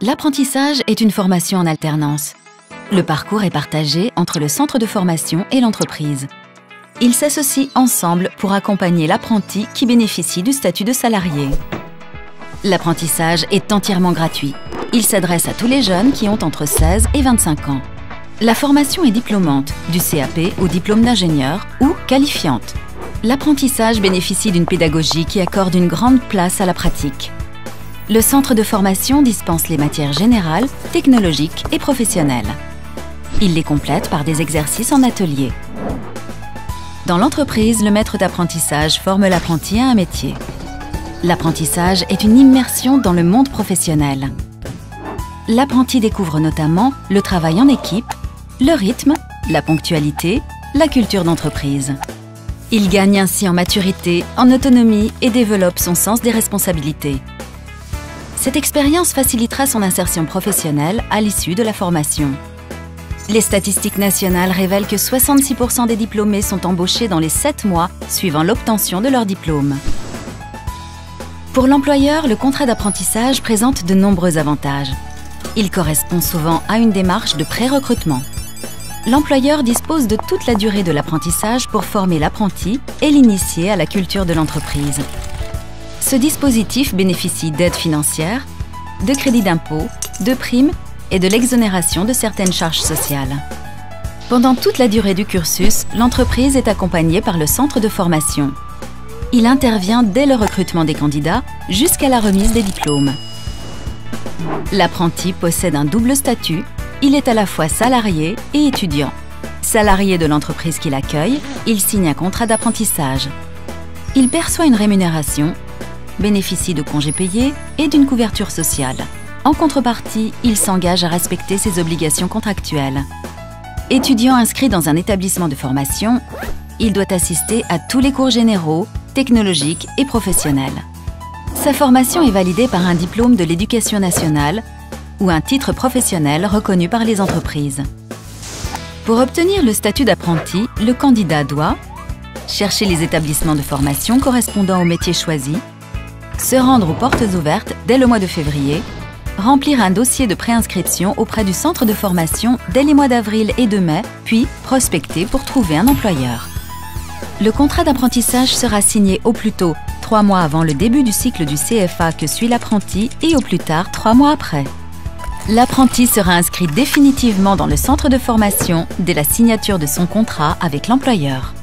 L'apprentissage est une formation en alternance. Le parcours est partagé entre le centre de formation et l'entreprise. Ils s'associent ensemble pour accompagner l'apprenti qui bénéficie du statut de salarié. L'apprentissage est entièrement gratuit. Il s'adresse à tous les jeunes qui ont entre 16 et 25 ans. La formation est diplômante, du CAP au diplôme d'ingénieur ou qualifiante. L'apprentissage bénéficie d'une pédagogie qui accorde une grande place à la pratique. Le centre de formation dispense les matières générales, technologiques et professionnelles. Il les complète par des exercices en atelier. Dans l'entreprise, le maître d'apprentissage forme l'apprenti à un métier. L'apprentissage est une immersion dans le monde professionnel. L'apprenti découvre notamment le travail en équipe, le rythme, la ponctualité, la culture d'entreprise. Il gagne ainsi en maturité, en autonomie et développe son sens des responsabilités. Cette expérience facilitera son insertion professionnelle à l'issue de la formation. Les statistiques nationales révèlent que 66% des diplômés sont embauchés dans les 7 mois suivant l'obtention de leur diplôme. Pour l'employeur, le contrat d'apprentissage présente de nombreux avantages. Il correspond souvent à une démarche de pré-recrutement. L'employeur dispose de toute la durée de l'apprentissage pour former l'apprenti et l'initier à la culture de l'entreprise. Ce dispositif bénéficie d'aides financières, de crédits d'impôt, de primes et de l'exonération de certaines charges sociales. Pendant toute la durée du cursus, l'entreprise est accompagnée par le centre de formation. Il intervient dès le recrutement des candidats jusqu'à la remise des diplômes. L'apprenti possède un double statut. Il est à la fois salarié et étudiant. Salarié de l'entreprise qui l'accueille, il signe un contrat d'apprentissage. Il perçoit une rémunération, bénéficie de congés payés et d'une couverture sociale. En contrepartie, il s'engage à respecter ses obligations contractuelles. Étudiant inscrit dans un établissement de formation, il doit assister à tous les cours généraux, technologiques et professionnels. Sa formation est validée par un diplôme de l'Éducation nationale ou un titre professionnel reconnu par les entreprises. Pour obtenir le statut d'apprenti, le candidat doit chercher les établissements de formation correspondant au métier choisi, se rendre aux portes ouvertes dès le mois de février, remplir un dossier de préinscription auprès du centre de formation dès les mois d'avril et de mai, puis prospecter pour trouver un employeur. Le contrat d'apprentissage sera signé au plus tôt 3 mois avant le début du cycle du CFA que suit l'apprenti et au plus tard 3 mois après. L'apprenti sera inscrit définitivement dans le centre de formation dès la signature de son contrat avec l'employeur.